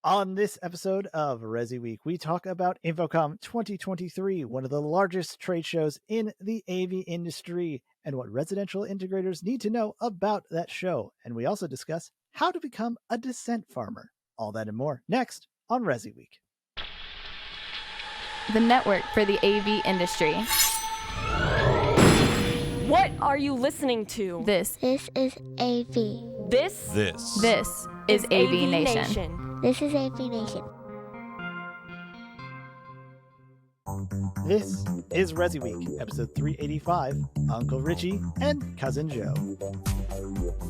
On this episode of ResiWeek, we talk about InfoComm 2023, one of the largest trade shows in the AV industry, and what residential integrators need to know about that show. And we also discuss how to become a Dissent farmer. All that and more next on ResiWeek. The network for the AV industry. What are you listening to? This is AV. This is AVNation. This is AVNation. This is ResiWeek, episode 385, Uncle Richie and Cousin Joe.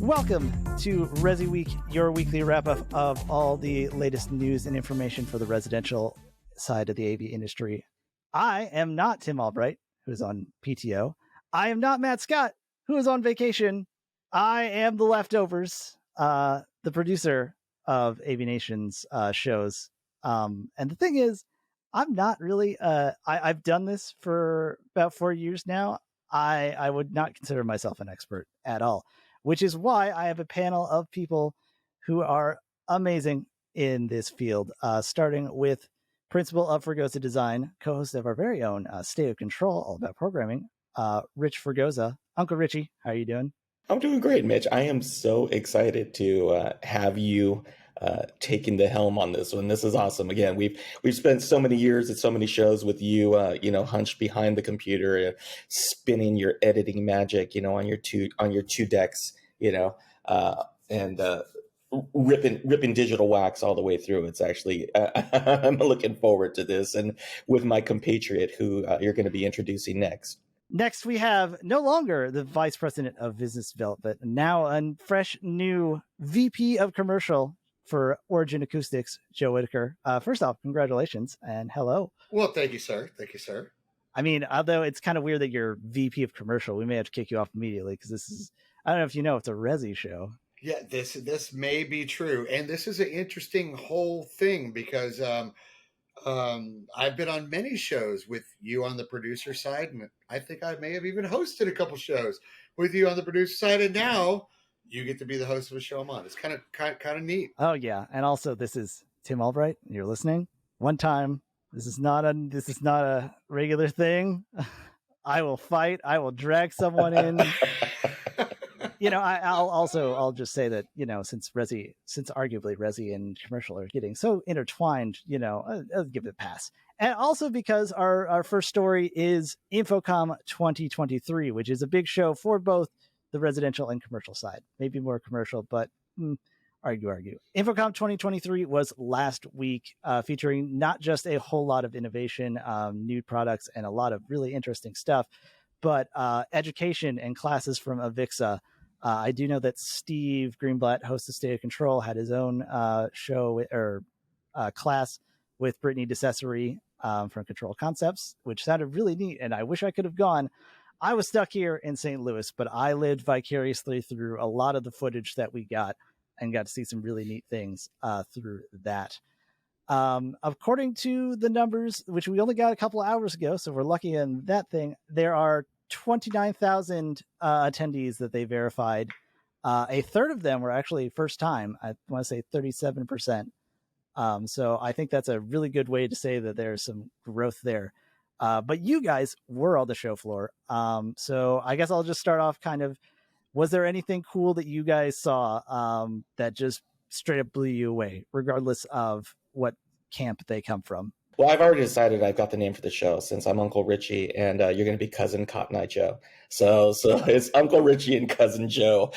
Welcome to ResiWeek, your weekly wrap-up of all the latest news and information for the residential side of the AV industry. I am not Tim Albright, who is on PTO. I am not Matt Scott, who is on vacation. I am the leftovers, the producer of AVNation's shows. And the thing is, I'm not really, I've done this for about 4 years now. I would not consider myself an expert at all, which is why I have a panel of people who are amazing in this field, starting with Principal of Fregosa Design, co-host of our very own State of Control, all about programming, Rich Fregosa. Uncle Richie, how are you doing? I'm doing great, Mitch. I am so excited to have you taking the helm on this one. This is awesome. Again, we've spent so many years at so many shows with you, hunched behind the computer, spinning your editing magic, on your two decks, and ripping digital wax all the way through. It's actually I'm looking forward to this, and with my compatriot who you're going to be introducing next. Next, we have no longer the Vice President of Business Development, now a fresh new VP of Commercial for Origin Acoustics, Joe Whitaker. First off, congratulations and hello. Well, thank you, sir. Thank you, sir. I mean, although it's kind of weird that you're VP of Commercial, we may have to kick you off immediately because this is, I don't know if you know, it's a Resi show. Yeah, this may be true. And this is an interesting whole thing because I've been on many shows with you on the producer side, and I think I may have even hosted a couple shows with you on the producer side, and now you get to be the host of a show I'm on. It's kind of neat. Oh yeah, and also this is Tim Albright. You're listening. One time, this is not a regular thing. I will fight. I will drag someone in. I'll just say that, since arguably Resi and Commercial are getting so intertwined, I'll give it a pass. And also because our first story is InfoComm 2023, which is a big show for both the residential and commercial side. Maybe more commercial, but argue. InfoComm 2023 was last week, featuring not just a whole lot of innovation, new products, and a lot of really interesting stuff, but education and classes from Avixa. I do know that Steve Greenblatt, host of State of Control, had his own show or class with Brittany DeCesare from Control Concepts, which sounded really neat. And I wish I could have gone. I was stuck here in St. Louis, but I lived vicariously through a lot of the footage that we got and got to see some really neat things through that. According to the numbers, which we only got a couple of hours ago, so we're lucky in that thing, there are 29,000 attendees that they verified. A third of them were actually first time. I want to say 37%. So I think that's a really good way to say that there's some growth there. But you guys were on the show floor. So I guess I'll just start off was there anything cool that you guys saw that just straight up blew you away, regardless of what camp they come from? Well, I've already decided I've got the name for the show since I'm Uncle Richie, and you're going to be Cousin Cotton Eye Joe. So it's Uncle Richie and Cousin Joe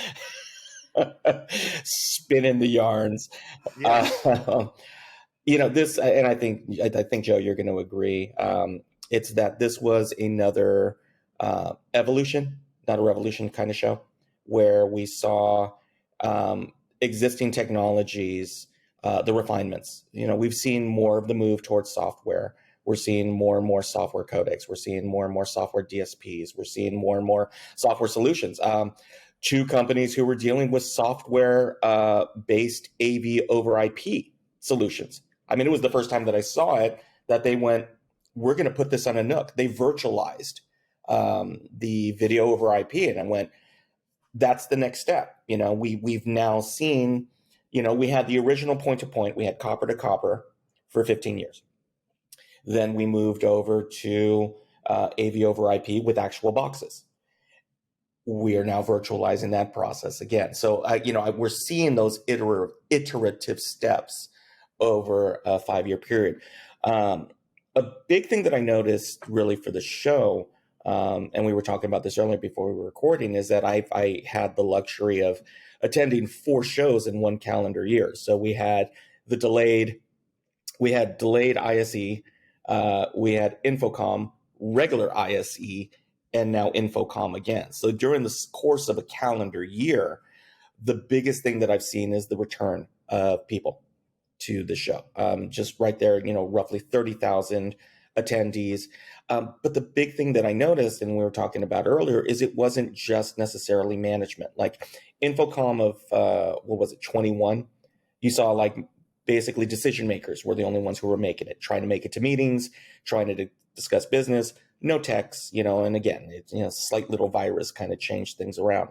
spinning the yarns. Yeah. This, and I think Joe, you're going to agree. It's that this was another evolution, not a revolution kind of show, where we saw existing technologies. The refinements. We've seen more of the move towards software. We're seeing more and more software codecs. We're seeing more and more software DSPs. We're seeing more and more software solutions. Two companies who were dealing with software based AV over IP solutions. I mean, it was the first time that I saw it that they went, we're going to put this on a NUC. They virtualized the video over IP, and I went, that's the next step. We've now seen we had the original point to point. We had copper to copper for 15 years. Then we moved over to AV over IP with actual boxes. We are now virtualizing that process again. So, we're seeing those iterative steps over a 5-year period. A big thing that I noticed really for the show, and we were talking about this earlier before we were recording, is that I had the luxury of attending 4 shows in one calendar year. So we had delayed ISE, we had InfoComm, regular ISE, and now InfoComm again. So during the course of a calendar year, the biggest thing that I've seen is the return of people to the show. Just right there, roughly 30,000 attendees. But the big thing that I noticed, and we were talking about earlier, is it wasn't just necessarily management. Like InfoComm of, 21? You saw like basically decision makers were the only ones who were making it, trying to make it to meetings, trying to discuss business, no techs, and again, slight little virus kind of changed things around.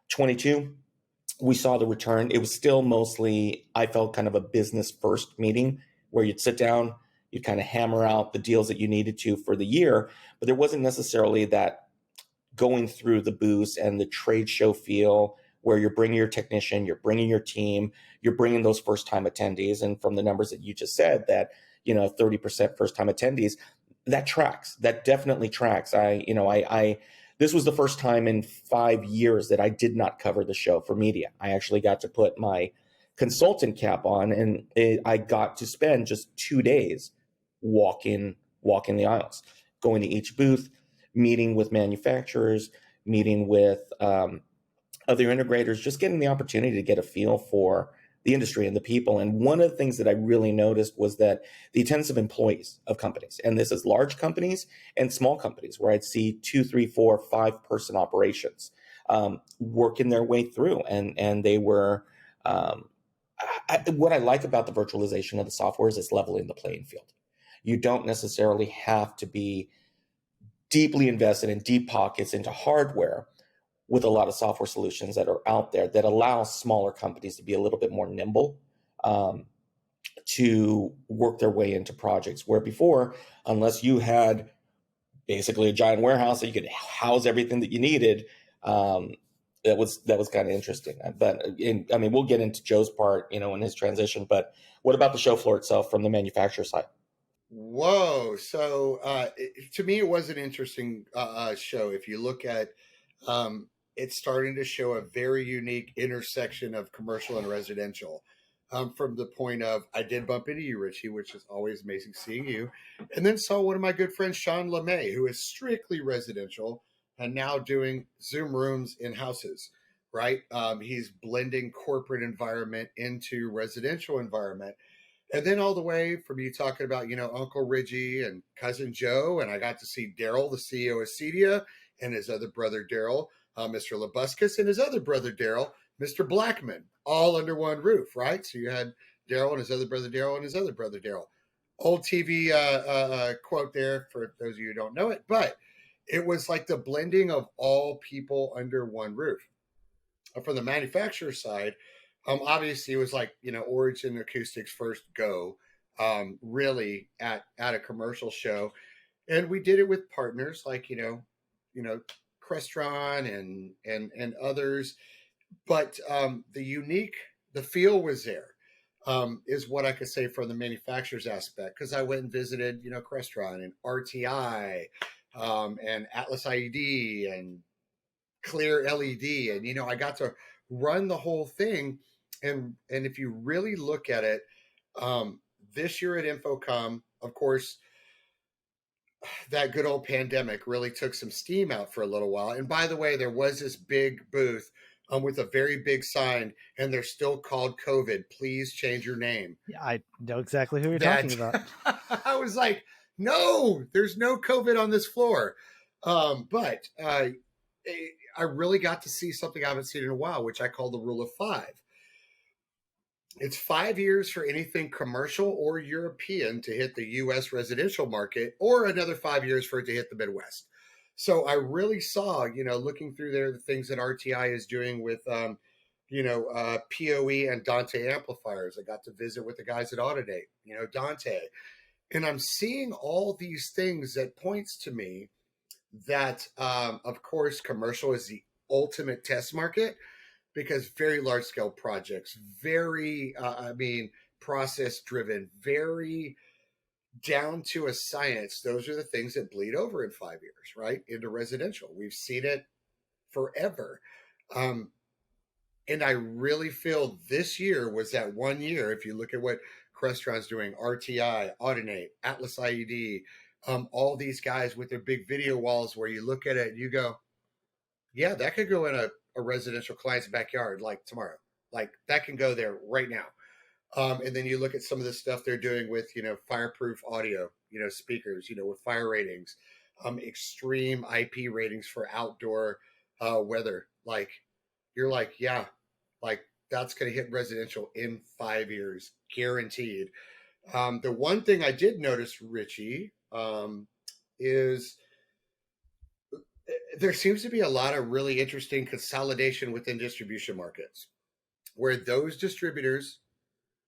22, we saw the return. It was still mostly, I felt, kind of a business first meeting where you'd sit down, you'd kind of hammer out the deals that you needed to for the year, but there wasn't necessarily that going through the booths and the trade show feel where you're bringing your technician, you're bringing your team, you're bringing those first time attendees. And from the numbers that you just said, that 30% first time attendees, that tracks. That definitely tracks. This was the first time in 5 years that I did not cover the show for media. I actually got to put my consultant cap on, and I got to spend just 2 days walking the aisles, going to each booth, meeting with manufacturers, meeting with other integrators, just getting the opportunity to get a feel for the industry and the people. And one of the things that I really noticed was that the attendance of employees of companies, and this is large companies and small companies, where I'd see 2, 3, 4, 5 person operations working their way through. And they were, what I like about the virtualization of the software is it's leveling the playing field. You don't necessarily have to be deeply invested in deep pockets into hardware with a lot of software solutions that are out there that allow smaller companies to be a little bit more nimble to work their way into projects, where before, unless you had basically a giant warehouse that you could house everything that you needed, that was kind of interesting. But we'll get into Joe's part, in his transition. But what about the show floor itself from the manufacturer side? Whoa! So to me, it was an interesting show. If you look at it's starting to show a very unique intersection of commercial and residential. From the point of, I did bump into you, Richie, which is always amazing seeing you, and then saw one of my good friends, Sean LeMay, who is strictly residential and now doing Zoom rooms in houses, right? He's blending corporate environment into residential environment. And then all the way from you talking about, Uncle Reggie and Cousin Joe, and I got to see Daryl, the CEO of Cedia, and his other brother, Daryl, Mr. Labuscus, and his other brother, Daryl, Mr. Blackman, all under one roof, right? So you had Daryl and his other brother, Daryl, and his other brother, Daryl. Old TV quote there for those of you who don't know it, but it was like the blending of all people under one roof. From the manufacturer side, obviously it was like, Origin Acoustics first go, really at a commercial show. And we did it with partners like, Crestron and others. But the feel was there, is what I could say from the manufacturer's aspect. Because I went and visited, Crestron and RTI and Atlas IED and Clear LED. And, I got to run the whole thing. And if you really look at it, this year at InfoComm, of course, that good old pandemic really took some steam out for a little while. And by the way, there was this big booth with a very big sign, and they're still called COVID. Please change your name. Yeah, I know exactly who you're talking about. I was like, no, there's no COVID on this floor. But I really got to see something I haven't seen in a while, which I call the rule of 5. It's 5 years for anything commercial or European to hit the U.S. residential market, or another 5 years for it to hit the Midwest. So I really saw, looking through there, the things that RTI is doing with, PoE and Dante amplifiers. I got to visit with the guys at Audinate, Dante. And I'm seeing all these things that points to me that, of course, commercial is the ultimate test market, because very large scale projects, very, process driven, very down to a science. Those are the things that bleed over in 5 years, right? Into residential. We've seen it forever. And I really feel this year was that 1 year. If you look at what Crestron's doing, RTI, Audinate, Atlas IED, all these guys with their big video walls where you look at it and you go, yeah, that could go in a residential client's backyard like tomorrow. Like that can go there right now. And then you look at some of the stuff they're doing with, fireproof audio, speakers, with fire ratings, extreme IP ratings for outdoor weather. Like, you're like, yeah, like that's going to hit residential in 5 years, guaranteed. The one thing I did notice, Richie, is there seems to be a lot of really interesting consolidation within distribution markets, where those distributors,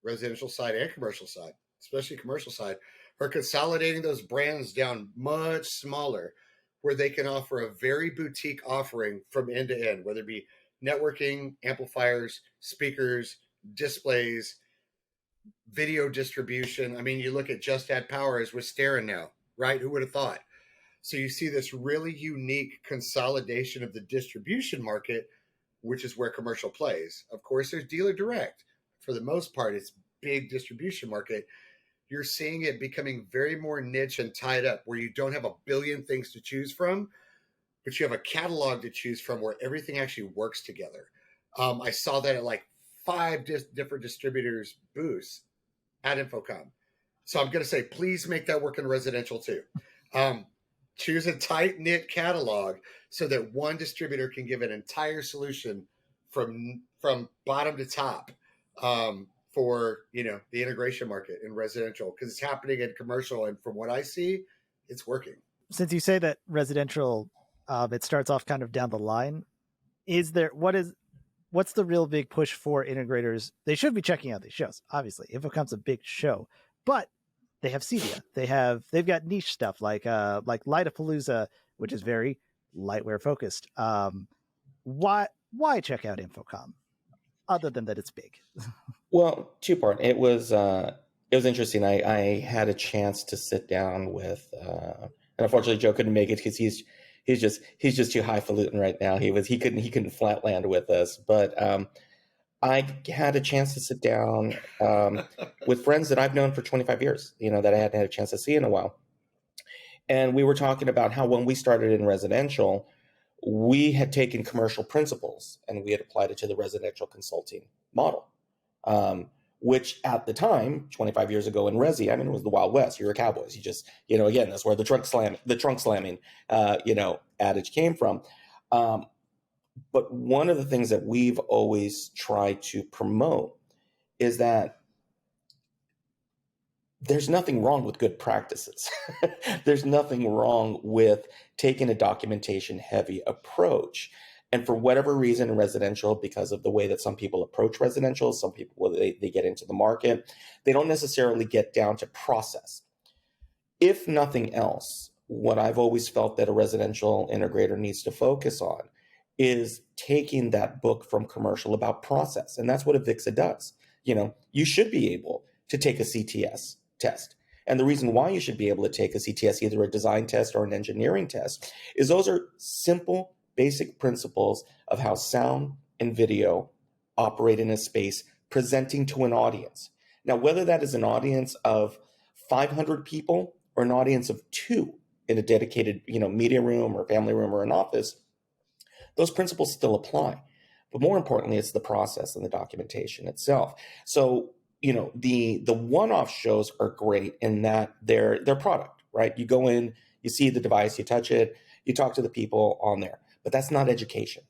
residential side and commercial side, especially commercial side, are consolidating those brands down much smaller, where they can offer a very boutique offering from end to end, whether it be networking, amplifiers, speakers, displays, video distribution. I mean, you look at Just Add Power as with Starin now, right? Who would have thought? So you see this really unique consolidation of the distribution market, which is where commercial plays. Of course, there's dealer direct. For the most part, it's big distribution market. You're seeing it becoming very more niche and tied up, where you don't have a billion things to choose from, but you have a catalog to choose from where everything actually works together. I saw that at like 5 different distributors' booths at InfoComm. So I'm going to say, please make that work in residential too. Choose a tight-knit catalog so that one distributor can give an entire solution from bottom to top for the integration market in residential, because it's happening in commercial, and from what I see, it's working. Since you say that residential, it starts off kind of down the line, what's the real big push for integrators? They should be checking out these shows. Obviously, InfoComm's a big show, but they have CEDIA. They've got niche stuff like Lightapalooza, which is very lightware focused. Why check out InfoComm other than that it's big? Well, two-part. It was interesting. I had a chance to sit down with, and unfortunately Joe couldn't make it because he's just too highfalutin right now. He couldn't flatland with us, but I had a chance to sit down with friends that I've known for 25 years, that I hadn't had a chance to see in a while. And we were talking about how when we started in residential, we had taken commercial principles and we had applied it to the residential consulting model, which at the time, 25 years ago in Resi, it was the Wild West. You were cowboys. You just, again, that's where the trunk slamming, adage came from. But one of the things that we've always tried to promote is that there's nothing wrong with good practices. There's nothing wrong with taking a documentation heavy approach. And for whatever reason in residential, because of the way that some people approach residential, some people, they get into the market, they don't necessarily get down to process. If nothing else, what I've always felt that a residential integrator needs to focus on is taking that book from commercial about process. And that's what AVIXA does. You should be able to take a CTS test. And the reason why you should be able to take a CTS, either a design test or an engineering test, is those are simple, basic principles of how sound and video operate in a space presenting to an audience. Now, whether that is an audience of 500 people or an audience of 2 in a dedicated, media room or family room or an office, those principles still apply. But more importantly, it's the process and the documentation itself. So, the one-off shows are great in that they're product, right? You go in, you see the device, you touch it, you talk to the people on there, but that's not education.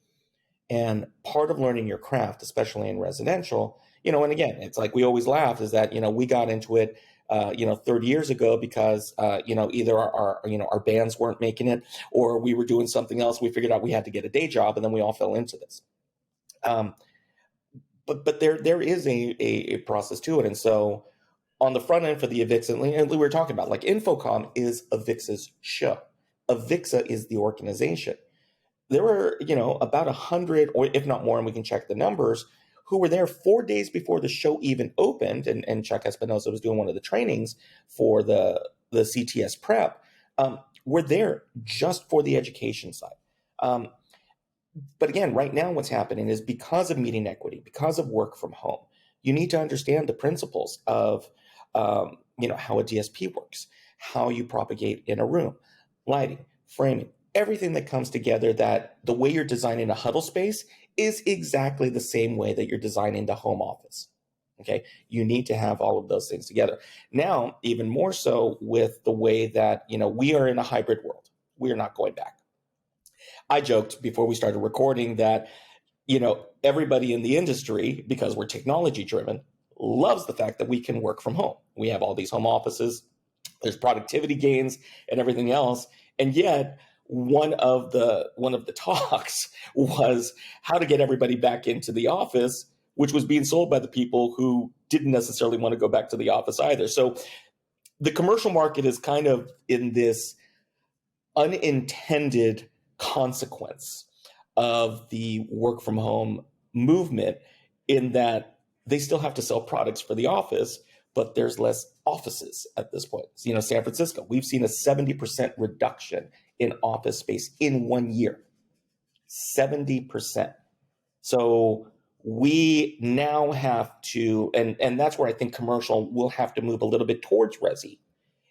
And part of learning your craft, especially in residential, and again, it's like we always laugh is that, we got into it, 30 years ago because, either our bands weren't making it or we were doing something else. We figured out we had to get a day job and then we all fell into this. but there is a process to it. And so on the front end for the Avixa, and we were talking about, like, InfoComm is Avixa's show. Avixa is the organization. There were, about 100, or if not more, and we can check the numbers, who were there 4 days before the show even opened. And Chuck Espinosa was doing one of the trainings for the CTS prep. Were there just for the education side. But again, right now what's happening is, because of meeting equity, because of work from home, you need to understand the principles of how a DSP works, how you propagate in a room, lighting, framing, everything that comes together, that the way you're designing a huddle space is exactly the same way that you're designing the home office. Okay, you need to have all of those things together. Now, even more so with the way that, we are in a hybrid world. We are not going back. I joked before we started recording that, everybody in the industry, because we're technology driven, loves the fact that we can work from home. We have all these home offices, there's productivity gains and everything else. And yet one of the talks was how to get everybody back into the office, which was being sold by the people who didn't necessarily want to go back to the office either. So the commercial market is kind of in this unintended consequence of the work from home movement, in that they still have to sell products for the office, but there's less offices at this point. San Francisco, we've seen a 70% reduction in office space in 1 year. 70%. So we now have to, and that's where I think commercial will have to move a little bit towards Resi,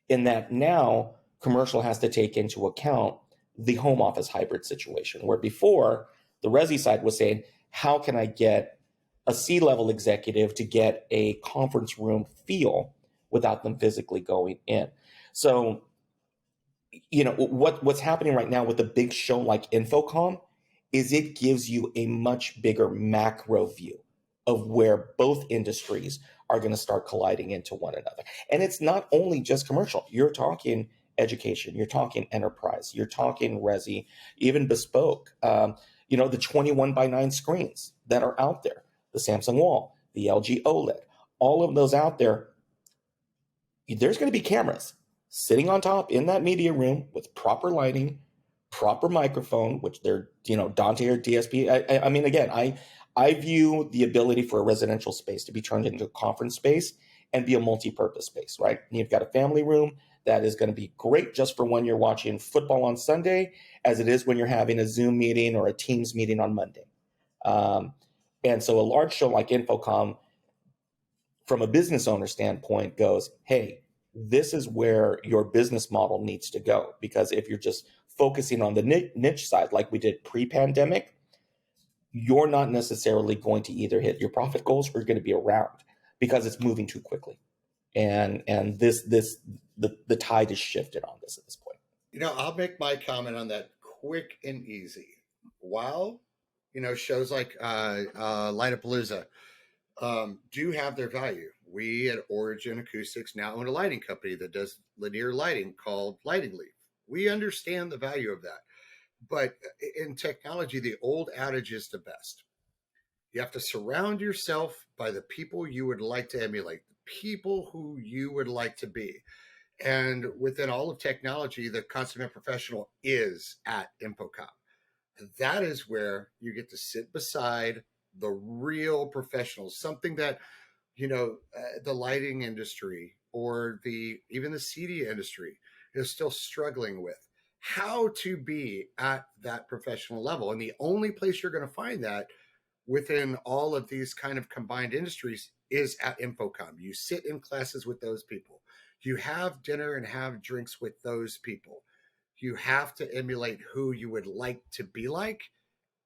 in that now commercial has to take into account the home office hybrid situation, where before the Resi side was saying, how can I get a C-level executive to get a conference room feel without them physically going in? So, what's happening right now with a big show like InfoComm is it gives you a much bigger macro view of where both industries are going to start colliding into one another. And it's not only just commercial. You're talking education, you're talking enterprise, you're talking Resi, even bespoke. The 21:9 screens that are out there, the Samsung Wall, the LG OLED, all of those out there, there's going to be cameras sitting on top in that media room with proper lighting, proper microphone, which they're, Dante or DSP. I mean, again, I view the ability for a residential space to be turned into a conference space and be a multi-purpose space, right? And you've got a family room that is going to be great just for when you're watching football on Sunday, as it is when you're having a Zoom meeting or a Teams meeting on Monday. And so a large show like InfoComm, from a business owner standpoint, goes, hey, this is where your business model needs to go. Because if you're just focusing on the niche side, like we did pre-pandemic, you're not necessarily going to either hit your profit goals or you're going to be around, because it's moving too quickly. And the tide has shifted on this at this point. I'll make my comment on that quick and easy. While, shows like Lightapalooza do have their value. We at Origin Acoustics now own a lighting company that does linear lighting called Lighting Leaf. We understand the value of that. But in technology, the old adage is the best. You have to surround yourself by the people you would like to emulate, the people who you would like to be. And within all of technology, the consummate professional is at InfoComm. That is where you get to sit beside the real professionals, something that, the lighting industry or even the CD industry is still struggling with. How to be at that professional level. And the only place you're going to find that within all of these kind of combined industries is at InfoComm. You sit in classes with those people. You have dinner and have drinks with those people. You have to emulate who you would like to be like.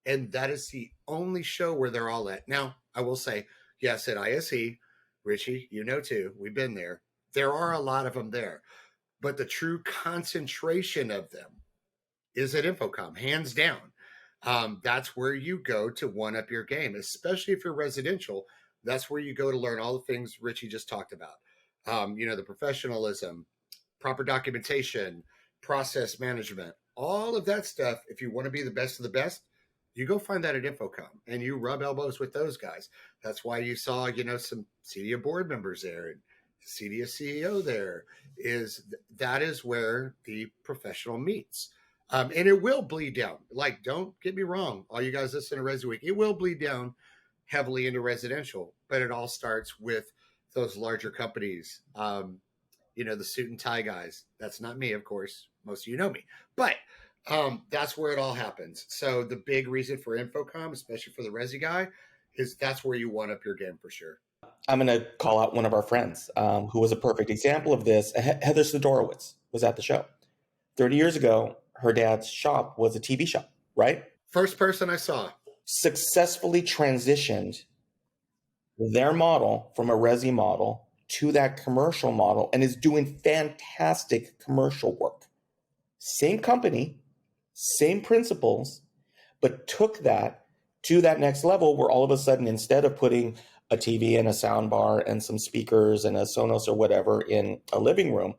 And that is the only show where they're all at. Now, I will say, yes, at ISE, Richie, too, we've been there. There are a lot of them there. But the true concentration of them is at InfoComm, hands down. That's where you go to one-up your game, especially if you're residential. That's where you go to learn all the things Richie just talked about. The professionalism, proper documentation, process management, all of that stuff. If you want to be the best of the best, You go find that at InfoComm and you rub elbows with those guys. That's why you saw, some CEDIA board members there and CEDIA CEO there. That is where the professional meets. And it will bleed down. Like, don't get me wrong, all you guys listen to ResiWeek, it will bleed down heavily into residential, but it all starts with those larger companies. The suit and tie guys. That's not me, of course. Most of you know me, but that's where it all happens. So the big reason for InfoComm, especially for the Resi guy, is that's where you one up your game for sure. I'm going to call out one of our friends who was a perfect example of this. Heather Sidorowitz was at the show. 30 years ago, her dad's shop was a TV shop, right? First person I saw. Successfully transitioned their model from a Resi model to that commercial model and is doing fantastic commercial work. Same company, same principles, but took that to that next level where all of a sudden, instead of putting a TV and a sound bar and some speakers and a Sonos or whatever in a living room,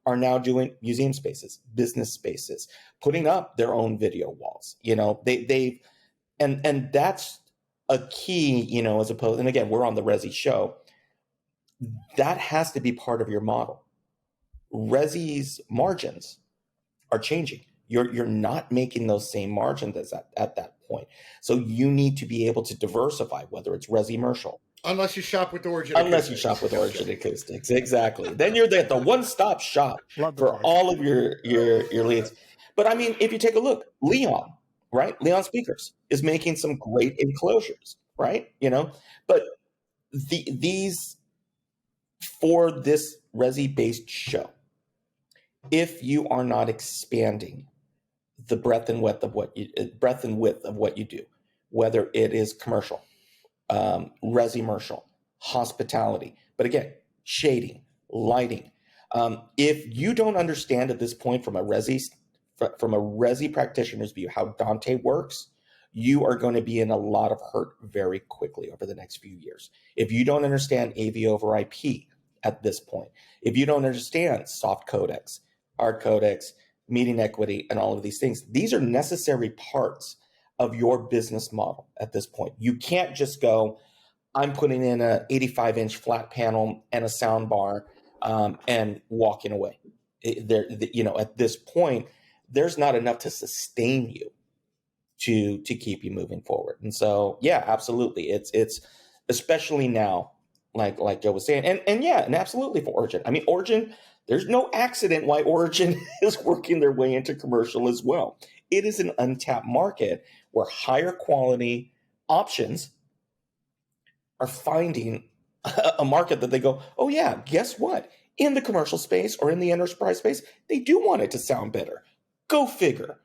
are now doing museum spaces, business spaces, putting up their own video walls. And that's a key, as opposed, and again, we're on the Resi show. That has to be part of your model. Resi's margins are changing. You're not making those same margins at that point. So you need to be able to diversify, whether it's Resi-mercial. Unless you shop with Origin Acoustics. Unless you shop with Origin Acoustics, exactly. Then you're the one-stop shop for all of your leads. But I mean, if you take a look, Leon, right? Leon Speakers is making some great enclosures, right? But these for this Resi-based show, if you are not expanding the breadth and width of what you do, whether it is commercial, Resi-mercial, hospitality, but again, shading, lighting. If you don't understand at this point from a Resi practitioner's view how Dante works, you are going to be in a lot of hurt very quickly over the next few years. If you don't understand AV over IP at this point, if you don't understand soft codecs, hard codecs, meeting equity, and all of these things, these are necessary parts of your business model at this point. You can't just go, I'm putting in a 85-inch flat panel and a sound bar and walking away. At this point, there's not enough to sustain you to keep you moving forward. And so, yeah, absolutely. It's especially now, like Joe was saying, and absolutely for Origin. I mean, Origin, there's no accident why Origin is working their way into commercial as well. It is an untapped market where higher quality options are finding a market that they go, oh yeah, guess what? In the commercial space or in the enterprise space, they do want it to sound better. Go figure.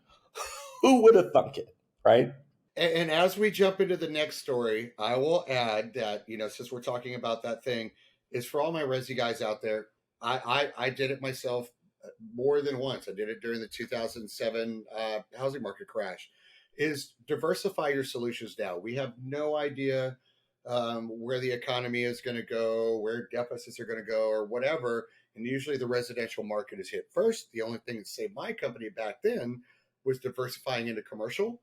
Who would have thunk it, right? And as we jump into the next story, I will add that, since we're talking about that thing, is for all my Resi guys out there, I did it myself more than once. I did it during the 2007 housing market crash, is diversify your solutions now. We have no idea where the economy is going to go, where deficits are going to go, or whatever. And usually the residential market is hit first. The only thing that saved my company back then was diversifying into commercial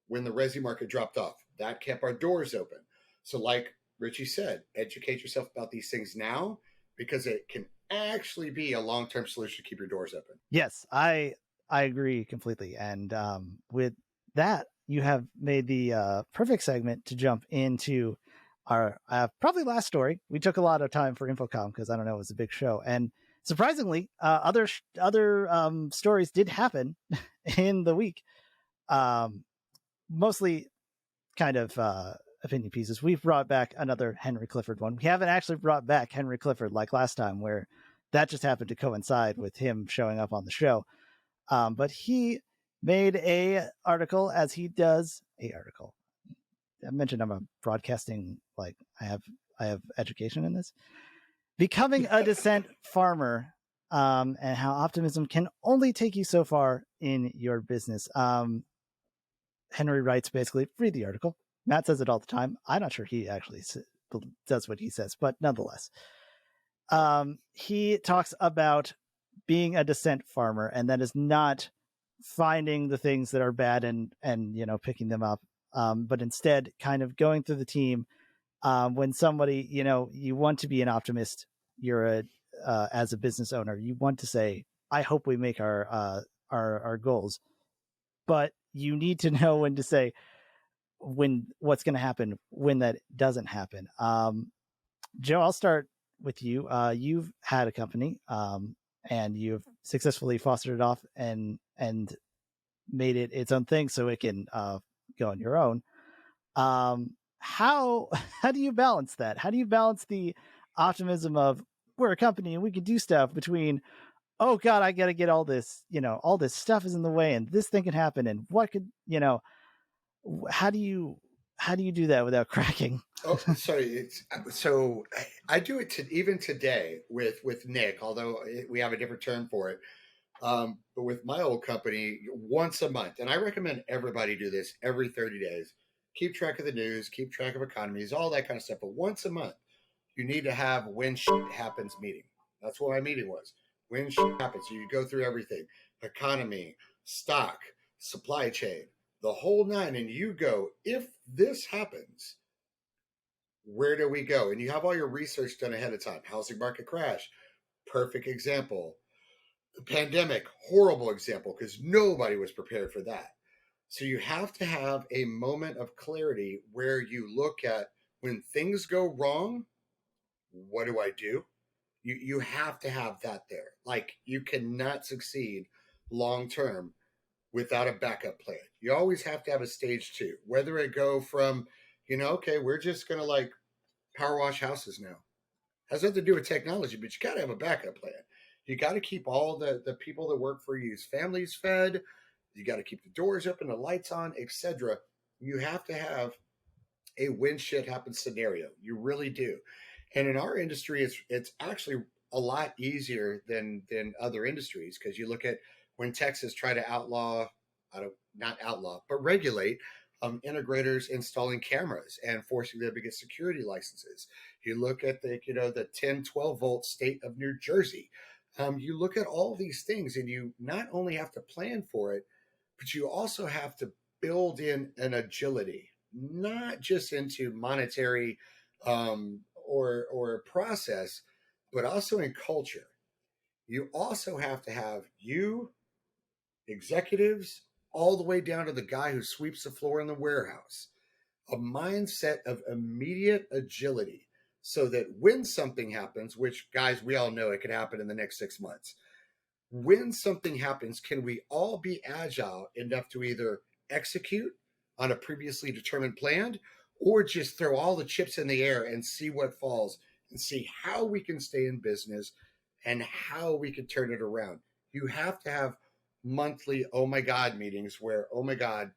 when the Resi market dropped off. That kept our doors open. So like Richie said, educate yourself about these things now, because it can actually be a long-term solution to keep your doors open. Yes, I agree completely. And with that, you have made the perfect segment to jump into our probably last story. We took a lot of time for InfoComm because I don't know, it was a big show. And surprisingly, other stories did happen in the week. Mostly kind of opinion pieces. We've brought back another Henry Clifford one. We haven't actually brought back Henry Clifford like last time, where that just happened to coincide with him showing up on the show. But he made a article, as he does a article. I mentioned I'm a broadcasting, like I have education in this. Becoming a Dissent farmer, and how optimism can only take you so far in your business. Henry writes, basically, read the article. Matt says it all the time. I'm not sure he actually does what he says, but nonetheless. He talks about being a Dissent farmer, and that is not finding the things that are bad and picking them up but instead kind of going through the team. When somebody, you want to be an optimist, you're as a business owner, you want to say, I hope we make our goals, but you need to know when to say what's going to happen when that doesn't happen. Joe, I'll start with you. You've had a company, and you've successfully fostered it off and made it its own thing so it can go on your own. How do you balance that? How do you balance the optimism of we're a company and we can do stuff between, oh God, I got to get all this, all this stuff is in the way and this thing can happen and what could, how do you do that without cracking? Oh, sorry. So I do it even today with Nick, although we have a different term for it. But with my old company, once a month, and I recommend everybody do this every 30 days. Keep track of the news, keep track of economies, all that kind of stuff. But once a month, you need to have when shit happens meeting. That's what my meeting was. When shit happens, you go through everything: economy, stock, supply chain, the whole nine, and you go, if this happens, where do we go? And you have all your research done ahead of time. Housing market crash, perfect example. The pandemic, horrible example, because nobody was prepared for that. So you have to have a moment of clarity where you look at when things go wrong, what do I do? You have to have that there. Like, you cannot succeed long term without a backup plan. You always have to have a stage two, whether it go from, okay, we're just going to like power wash houses now. Has nothing to do with technology, but you got to have a backup plan. You got to keep all the people that work for you's families fed. You got to keep the doors open, the lights on, etc. You have to have a when shit happens scenario. You really do. And in our industry, it's actually a lot easier than other industries, because you look at when Texas tried to regulate integrators installing cameras and forcing them to get security licenses. You look at the 10, 12 volt state of New Jersey. You look at all these things, and you not only have to plan for it, but you also have to build in an agility, not just into monetary or process, but also in culture. You also have to have executives, all the way down to the guy who sweeps the floor in the warehouse, a mindset of immediate agility, so that when something happens, which, guys, we all know it could happen in the next 6 months. When something happens, can we all be agile enough to either execute on a previously determined plan, or just throw all the chips in the air and see what falls and see how we can stay in business and how we can turn it around? You have to have monthly, oh my God, meetings where, oh my God,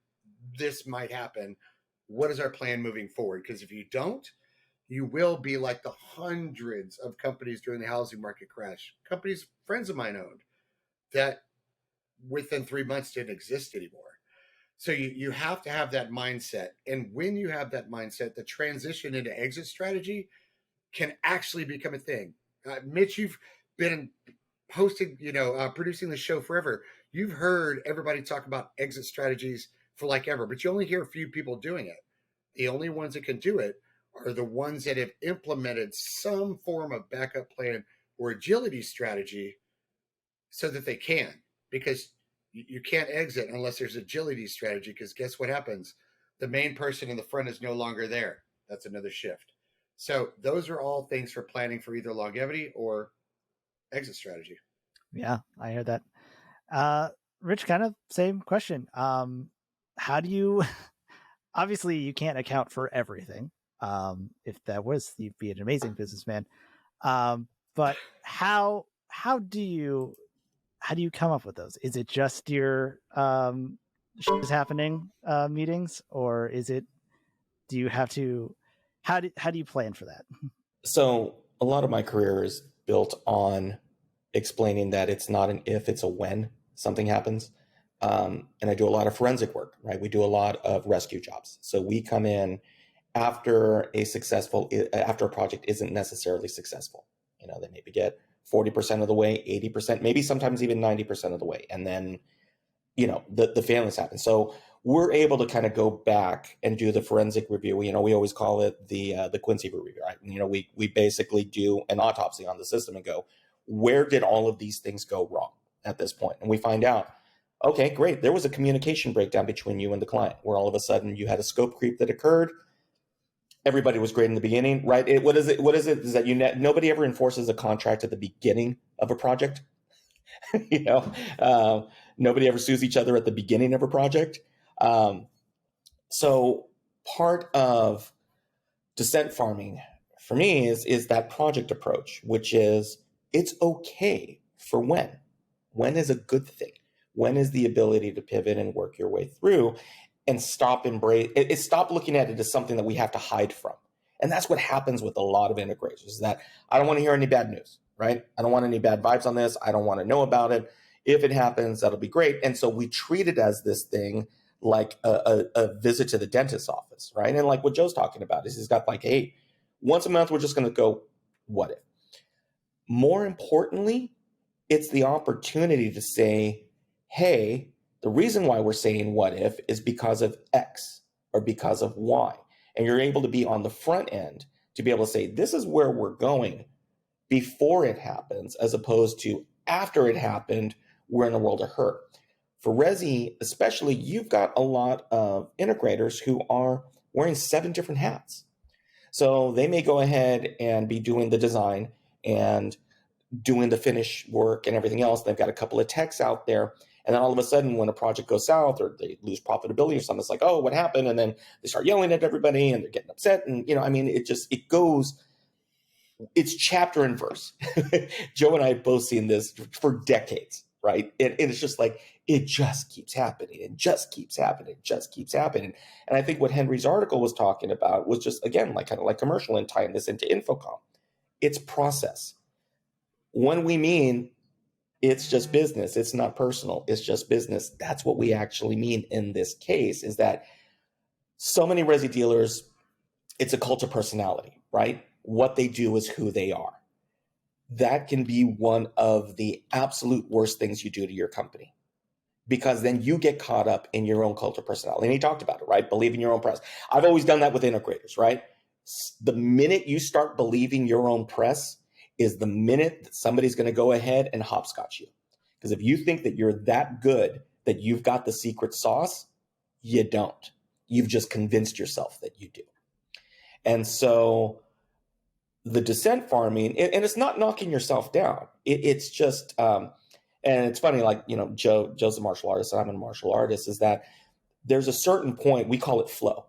this might happen. What is our plan moving forward? Because if you don't, you will be like the hundreds of companies during the housing market crash. Companies friends of mine owned that within 3 months didn't exist anymore. So you have to have that mindset. And when you have that mindset, the transition into exit strategy can actually become a thing. Mitch, you've been hosting, producing the show forever. You've heard everybody talk about exit strategies for like ever, but you only hear a few people doing it. The only ones that can do it are the ones that have implemented some form of backup plan or agility strategy so that they can, because you can't exit unless there's agility strategy, because guess what happens? The main person in the front is no longer there. That's another shift. So those are all things for planning for either longevity or exit strategy. Yeah, I hear that. Rich, kind of same question. How do you, obviously you can't account for everything. If that was, you'd be an amazing businessman. But how do you come up with those? Is it just your shit is happening meetings, or is it, do you have to, how do you plan for that? So a lot of my career is built on explaining that it's not an if, it's a when something happens. And I do a lot of forensic work, right? We do a lot of rescue jobs. So we come in after a project isn't necessarily successful. They maybe get 40% of the way, 80%, maybe sometimes even 90% of the way. And then, the failings happen. So we're able to kind of go back and do the forensic review. We always call it the Quincy review, right? We basically do an autopsy on the system and go, where did all of these things go wrong at this point? And we find out, okay, great. There was a communication breakdown between you and the client where all of a sudden you had a scope creep that occurred. Everybody was great in the beginning, right? What is it? Is that nobody ever enforces a contract at the beginning of a project? Nobody ever sues each other at the beginning of a project. So part of Dissent farming for me is that project approach, which is it's okay for when. When is a good thing? When is the ability to pivot and work your way through and stop looking at it as something that we have to hide from. And that's what happens with a lot of integrators, is that I don't want to hear any bad news, right? I don't want any bad vibes on this. I don't want to know about it. If it happens, that'll be great. And so we treat it as this thing like a visit to the dentist's office, right? And like what Joe's talking about is he's got like, hey, once a month, we're just going to go, what if? More importantly, it's the opportunity to say, hey, the reason why we're saying what if is because of X or because of Y. And you're able to be on the front end to be able to say, this is where we're going before it happens, as opposed to after it happened, we're in a world of hurt. For Resi, especially, you've got a lot of integrators who are wearing 7 different hats. So they may go ahead and be doing the design and doing the finish work and everything else. They've got a couple of techs out there. And then all of a sudden, when a project goes south or they lose profitability or something, it's like, oh, what happened? And then they start yelling at everybody and they're getting upset. And, it goes, it's chapter and verse. Joe and I have both seen this for decades, right? And it's just like, it just keeps happening and just keeps happening, just keeps happening. And I think what Henry's article was talking about was just, again, kind of like commercial and tying this into InfoComm. It's process. When we mean it's just business, it's not personal, it's just business, that's what we actually mean in this case, is that so many Resi dealers, it's a cult of personality, right? What they do is who they are. That can be one of the absolute worst things you do to your company, because then you get caught up in your own cult of personality. And he talked about it, right? Believe in your own press. I've always done that with integrators, right? The minute you start believing your own press is the minute that somebody's going to go ahead and hopscotch you. Because if you think that you're that good, that you've got the secret sauce, you don't. You've just convinced yourself that you do. And so the Dissent farming, and it's not knocking yourself down. It's just, and it's funny, like, Joe's a martial artist, and I'm a martial artist, is that there's a certain point, we call it flow,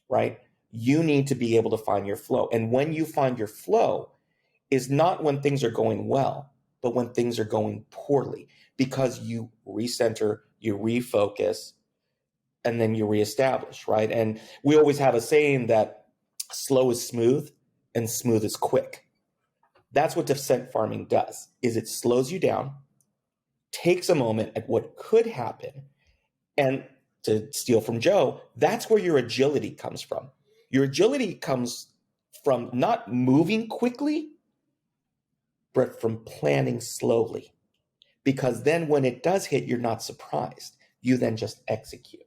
right? You need to be able to find your flow. And when you find your flow is not when things are going well, but when things are going poorly, because you recenter, you refocus, and then you reestablish, right? And we always have a saying that slow is smooth and smooth is quick. That's what Dissent farming does, is it slows you down, takes a moment at what could happen, and to steal from Joe, that's where your agility comes from. Your agility comes from not moving quickly, but from planning slowly. Because then when it does hit, you're not surprised. You then just execute.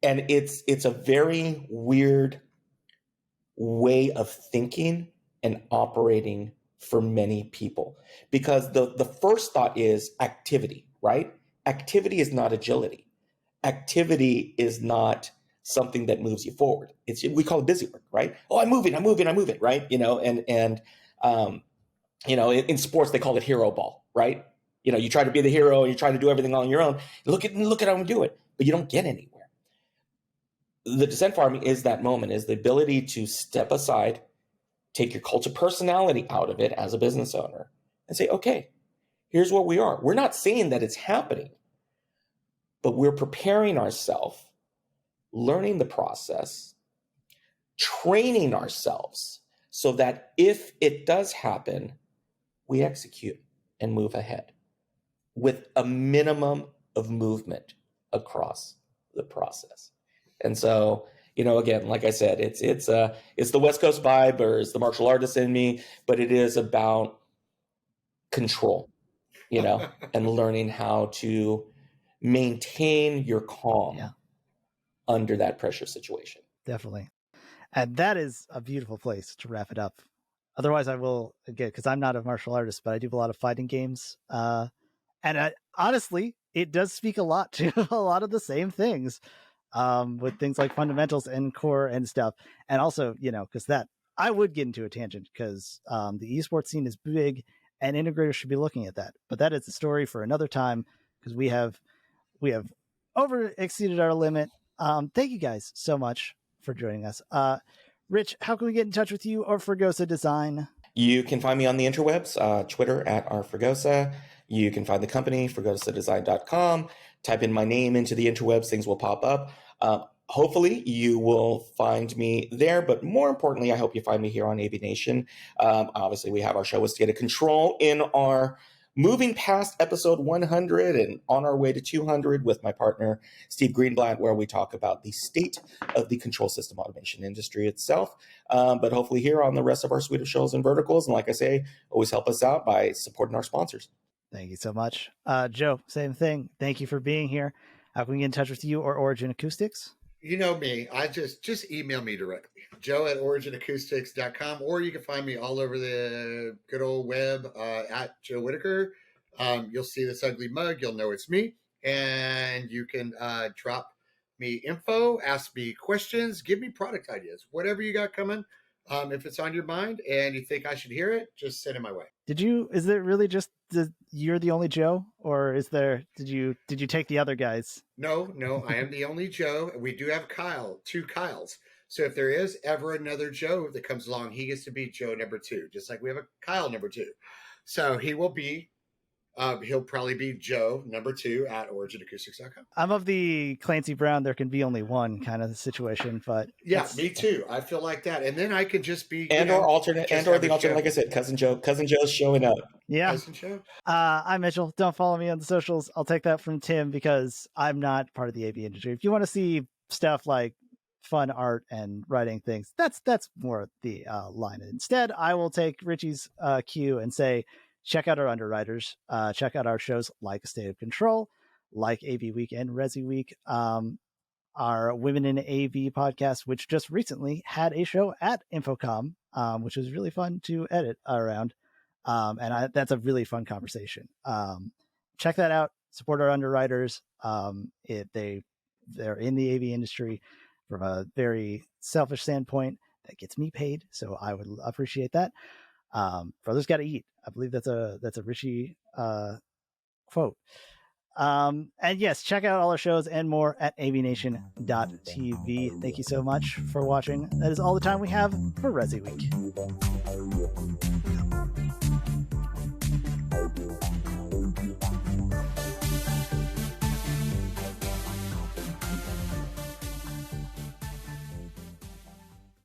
And it's a very weird way of thinking and operating for many people. Because the first thought is activity, right? Activity is not agility. Activity is not something that moves you forward. We call it busy work, right? Oh, I'm moving, right? In sports, they call it hero ball, right? You try to be the hero, you try to do everything on your own. Look at how I'm doing, but you don't get anywhere. The Dissent farming is that moment, is the ability to step aside, take your cult of personality out of it as a business owner, and say, okay, here's what we are. We're not saying that it's happening, but we're preparing ourselves, learning the process, training ourselves so that if it does happen, we execute and move ahead with a minimum of movement across the process. And so, again, like I said, it's the West Coast vibe, or it's the martial artist in me, but it is about control, and learning how to maintain your calm under that pressure situation. Definitely. And that is a beautiful place to wrap it up. Otherwise, I will, again, because I'm not a martial artist, but I do a lot of fighting games. Honestly, it does speak a lot to a lot of the same things with things like fundamentals and core and stuff. And also, because that I would get into a tangent because the esports scene is big and integrators should be looking at that. But that is a story for another time because we have over exceeded our limit. Thank you guys so much for joining us. Rich, how can we get in touch with you or Fregosa Design? You can find me on the interwebs, Twitter at rfregosa. You can find the company, fregosadesign.com. Type in my name into the interwebs, things will pop up. Hopefully you will find me there, but more importantly, I hope you find me here on AVNation. Obviously, we have our show with State of Control in our moving past episode 100 and on our way to 200 with my partner, Steve Greenblatt, where we talk about the state of the control system automation industry itself. But hopefully here on the rest of our suite of shows and verticals. And like I say, always help us out by supporting our sponsors. Thank you so much. Joe, same thing. Thank you for being here. How can we get in touch with you or Origin Acoustics? You know me. I just email me directly, joe@originacoustics.com, or you can find me all over the good old web at Joe Whitaker. You'll see this ugly mug. You'll know it's me. And you can drop me info, ask me questions, give me product ideas, whatever you got coming. If it's on your mind and you think I should hear it, just send it my way. Is it really just you're the only Joe, or did you take the other guys? No, I am the only Joe. We do have two Kyles. So if there is ever another Joe that comes along, he gets to be Joe number 2, just like we have a Kyle number 2. So he will be, he'll probably be Joe number 2 at originacoustics.com. I'm of the Clancy Brown, there can be only one kind of situation, but yeah, me too. I feel like that. And then I can just be, or alternate, like I said, Cousin Joe's showing up. Yeah. Cousin Joe. I'm Mitchell. Don't follow me on the socials. I'll take that from Tim because I'm not part of the AV industry. If you want to see stuff like fun art and writing things, that's more the line. Instead, I will take Richie's cue and say, check out our underwriters. Check out our shows like State of Control, like AVWeek and ResiWeek. Our Women in AV podcast, which just recently had a show at InfoComm, which was really fun to edit around. That's a really fun conversation. Check that out. Support our underwriters. They're in the AV industry from a very selfish standpoint that gets me paid. So I would appreciate that. Brothers got to eat. I believe that's a Richie quote. And yes, check out all our shows and more at AVNation.tv. Thank you so much for watching. That is all the time we have for ResiWeek.